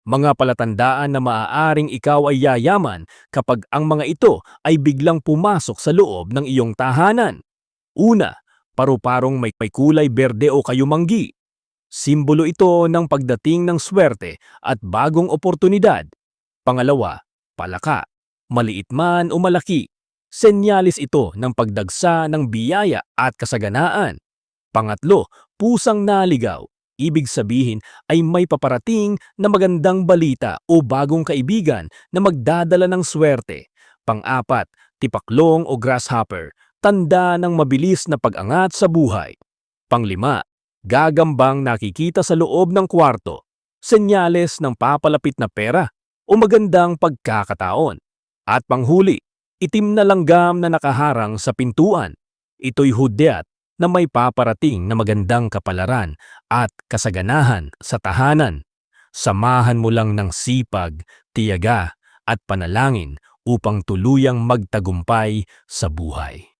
Mga palatandaan na maaaring ikaw ay yayaman kapag ang mga ito ay biglang pumasok sa loob ng iyong tahanan. Una, paru-parong may kulay berde o kayumanggi. Simbolo ito ng pagdating ng swerte at bagong oportunidad. Pangalawa, palaka. Maliit man o malaki. Senyalis ito ng pagdagsa ng biyaya at kasaganaan. Pangatlo, pusang naligaw. Ibig sabihin ay may paparating na magandang balita o bagong kaibigan na magdadala ng swerte. Pang-apat, tipaklong o grasshopper. Tanda ng mabilis na pag-angat sa buhay. Panglima, gagambang nakikita sa loob ng kwarto. Senyales ng papalapit na pera o magandang pagkakataon. At panghuli, itim na langgam na nakaharang sa pintuan. Ito'y hudyat na may paparating na magandang kapalaran at kasaganahan sa tahanan. Samahan mo lang ng sipag, tiyaga at panalangin upang tuluyang magtagumpay sa buhay.